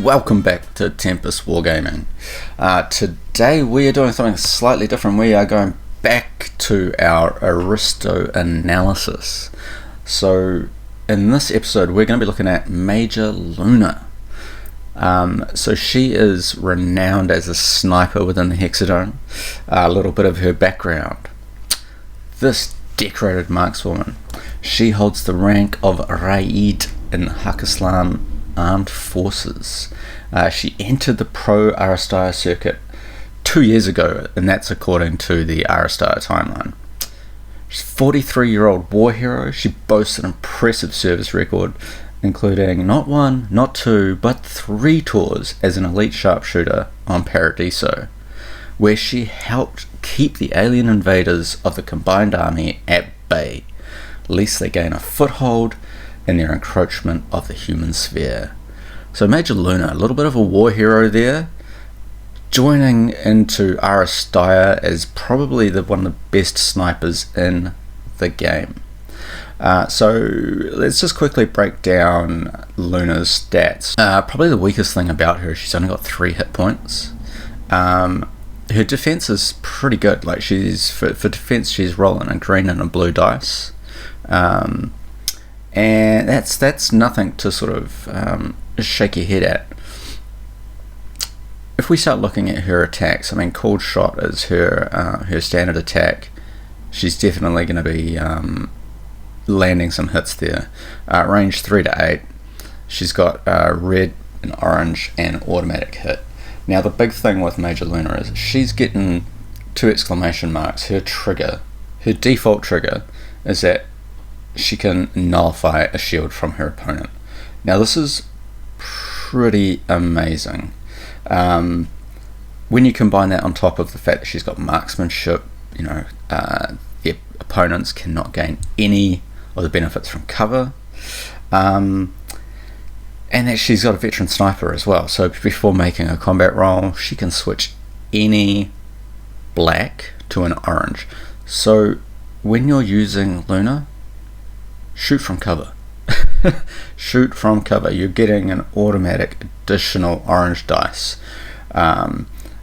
welcome back to Tempest Wargaming. Today we are doing something slightly different. We are going back to our Aristo analysis. So in this episode we're going to be looking at Major Lunah. So she is renowned as a sniper within the Hexadome. A little bit of her background. This decorated markswoman, she holds the rank of Raid in Hakislan Armed Forces. She entered the pro Aristeia circuit 2 years ago, and that's according to the Aristeia timeline. She's a 43-year-old war hero. She boasts an impressive service record, including not one, not two, but 3 tours as an elite sharpshooter on Paradiso, where she helped keep the alien invaders of the combined army at bay, lest they gain a foothold in their encroachment of the human sphere. So Major Lunah, a little bit of a war hero there, joining into Aristeia as probably one of the best snipers in the game. So let's just quickly break down Lunah's stats. Probably the weakest thing about her is she's only got 3 hit points. Her defense is pretty good. Like for defense, she's rolling a green and a blue dice. And that's nothing to sort of shake your head at. If we start looking at her attacks, I mean, Cold Shot is her standard attack. She's definitely going to be landing some hits there. Range 3 to 8. She's got red and orange and automatic hit. Now the big thing with Major Lunah is she's getting 2 exclamation marks. Her trigger, her default trigger, is that she can nullify a shield from her opponent. Now this is pretty amazing. When you combine that on top of the fact that she's got marksmanship, the opponents cannot gain any of the benefits from cover, and that she's got a veteran sniper as well. So before making a combat roll, she can switch any black to an orange. So when you're using Lunah, shoot from cover. Shoot from cover. You're getting an automatic additional orange dice,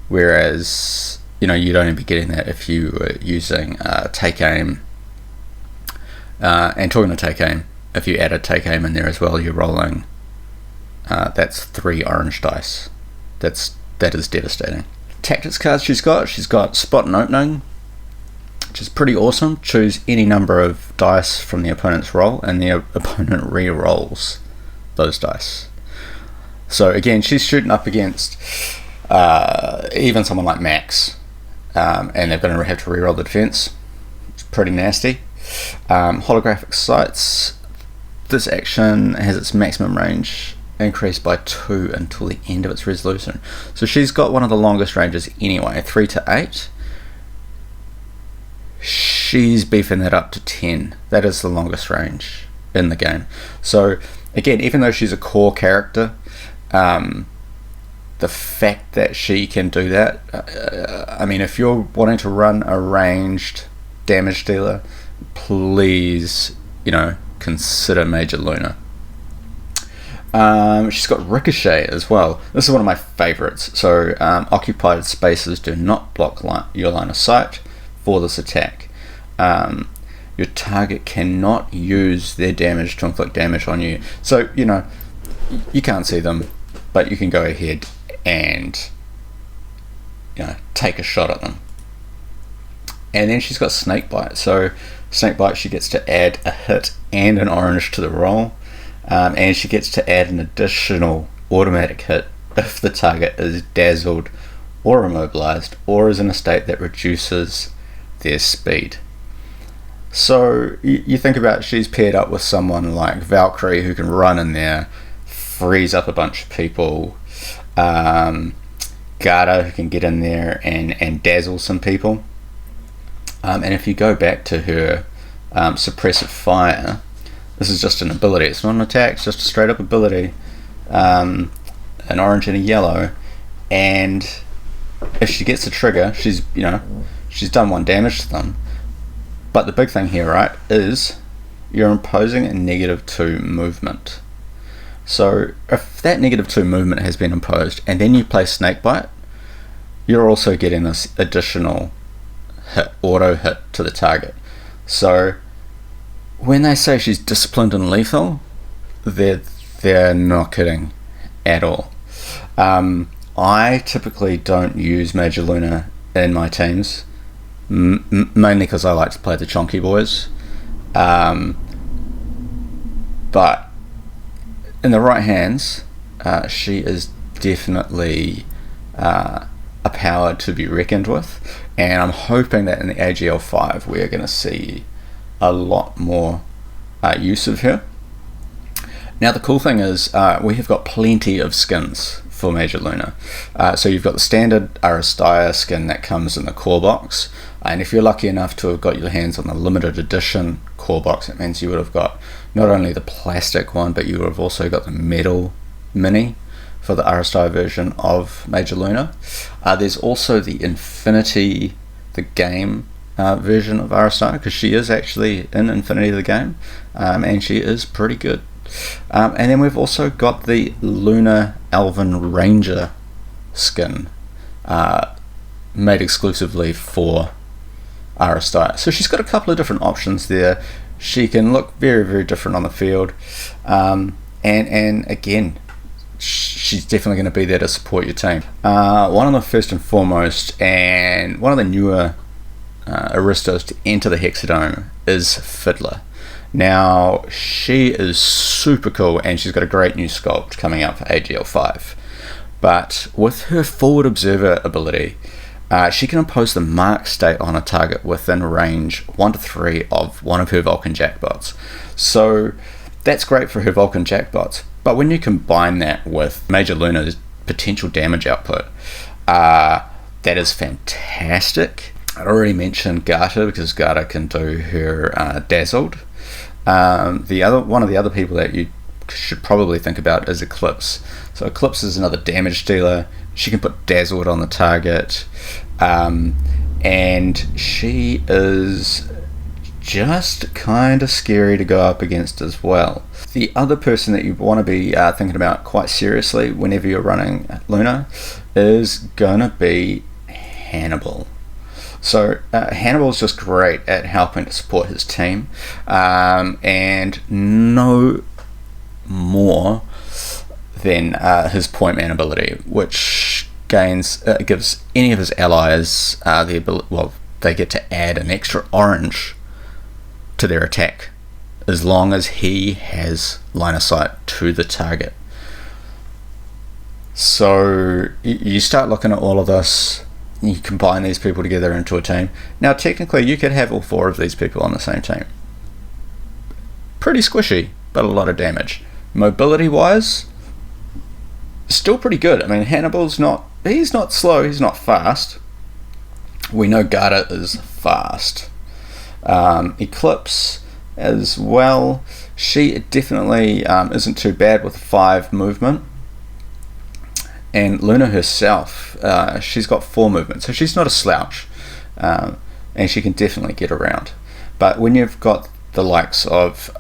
whereas you'd only be getting that if you were using take aim. And talking to take aim, if you add a take aim in there as well, you're rolling that's 3 orange dice. That is devastating. Tactics cards she's got spot and opening, which is pretty awesome. Choose any number of dice from the opponent's roll, and the opponent re-rolls those dice. So again, she's shooting up against even someone like Max, and they're going to have to re-roll the defense. It's pretty nasty. Holographic sights. This action has its maximum range increased by 2 until the end of its resolution. So she's got one of the longest ranges anyway, 3 to 8. She's beefing that up to 10. That is the longest range in the game. So again, even though she's a core character, the fact that she can do that, I mean, if you're wanting to run a ranged damage dealer, please consider Major Lunah. She's got Ricochet as well. This is one of my favorites. So occupied spaces do not block your line of sight for this attack. Your target cannot use their damage to inflict damage on you. So you can't see them, but you can go ahead and take a shot at them. And then she's got Snakebite. So Snakebite, she gets to add a hit and an orange to the roll, and she gets to add an additional automatic hit if the target is dazzled or immobilized or is in a state that reduces their speed. So you think about, she's paired up with someone like VALKYRIE, who can run in there, freeze up a bunch of people, Garda, who can get in there and dazzle some people. And if you go back to her suppressive fire, this is just an ability, it's not an attack, it's just a straight up ability, an orange and a yellow, and if she gets a trigger, she's done 1 damage to them. But the big thing here, right, is you're imposing a -2 movement. So if that -2 movement has been imposed and then you play Snakebite, you're also getting this additional hit, auto hit to the target. So when they say she's disciplined and lethal, they're not kidding at all. I typically don't use Major Lunah in my teams, mainly because I like to play the chonky boys. But in the right hands, she is definitely a power to be reckoned with, and I'm hoping that in the AGL 5 we are going to see a lot more use of her. Now the cool thing is we have got plenty of skins for Major Lunah. So you've got the standard Aristeia skin that comes in the core box, and if you're lucky enough to have got your hands on the limited edition core box, it means you would have got not only the plastic one, but you would have also got the metal mini for the Aristeia version of Major Lunah. There's also the Infinity, the game version of Aristeia, because she is actually in Infinity the game, and she is pretty good. And then we've also got the Lunah Elven Ranger skin, made exclusively for Aristeia. So she's got a couple of different options there. She can look very, very different on the field, and again, she's definitely going to be there to support your team. One of the first and foremost, and one of the newer Aristos to enter the Hexadome is Fiddler. Now, she is super cool, and she's got a great new sculpt coming out for AGL 5. But with her Forward Observer ability, she can impose the mark state on a target within range 1 to 3 of one of her Vulcan jackbots. So that's great for her Vulcan jackbots, but when you combine that with Major Lunah's potential damage output, that is fantastic. I'd already mentioned Garter, because Garter can do her Dazzled. One of the other people that you should probably think about is Eclipse. So Eclipse is another damage dealer. She can put Dazzled on the target, and she is just kind of scary to go up against as well. The other person that you want to be thinking about quite seriously whenever you're running Lunah is gonna be Hannibal. So Hannibal's just great at helping to support his team, and no more than his point man ability, which gives any of his allies the ability. Well, they get to add an extra orange to their attack, as long as he has line of sight to the target. So you start looking at all of this. You combine these people together into a team. Now, technically, you could have all 4 of these people on the same team. Pretty squishy, but a lot of damage. Mobility-wise, still pretty good. I mean, Hannibal's he's not slow, he's not fast. We know Garter is fast. Eclipse as well. She definitely isn't too bad with 5 movement. And Lunah herself, she's got 4 movement, so she's not a slouch, and she can definitely get around. But when you've got the likes of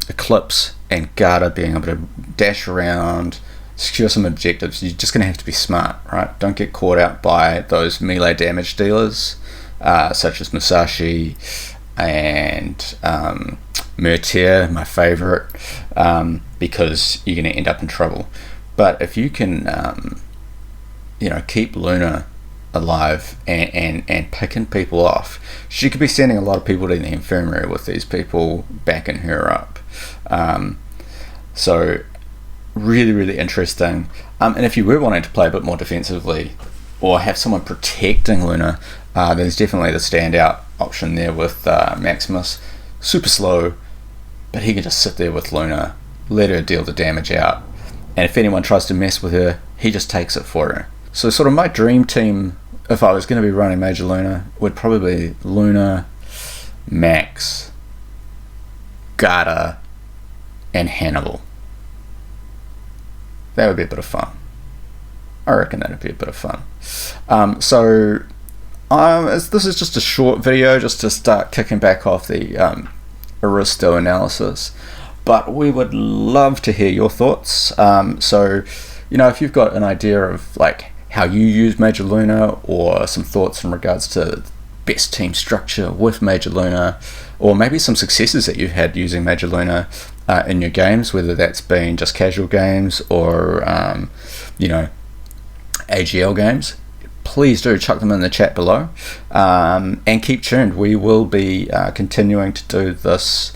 Eclipse and Garter being able to dash around, secure some objectives, you're just going to have to be smart, right? Don't get caught out by those melee damage dealers, such as Musashi and Murtier, my favourite, because you're going to end up in trouble. But if you can, keep Lunah alive and picking people off, she could be sending a lot of people to the infirmary with these people backing her up. So really, really interesting. And if you were wanting to play a bit more defensively, or have someone protecting Lunah, there's definitely the standout option there with Maximus. Super slow, but he can just sit there with Lunah, let her deal the damage out. And if anyone tries to mess with her, he just takes it for her. So sort of my dream team, if I was going to be running Major Lunah, would probably be Lunah, Max, Garter, and Hannibal. That would be a bit of fun. I reckon that would be a bit of fun. This is just a short video, just to start kicking back off the Aristo analysis. but we would love to hear your thoughts. So, if you've got an idea of like how you use Major Lunah, or some thoughts in regards to best team structure with Major Lunah, or maybe some successes that you've had using Major Lunah in your games, whether that's been just casual games or AGL games, please do chuck them in the chat below, and keep tuned. We will be continuing to do this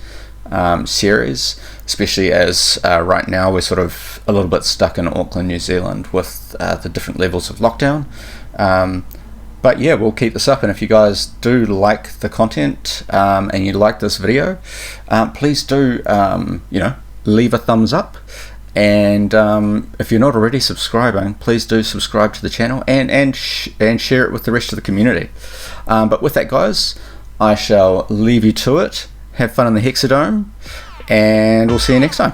series, especially as right now we're sort of a little bit stuck in Auckland, New Zealand with the different levels of lockdown. But yeah, we'll keep this up, and if you guys do like the content and you like this video, please do leave a thumbs up, and if you're not already subscribing, please do subscribe to the channel and share it with the rest of the community. But with that, guys, I shall leave you to it. Have fun in the Hexadome, and we'll see you next time.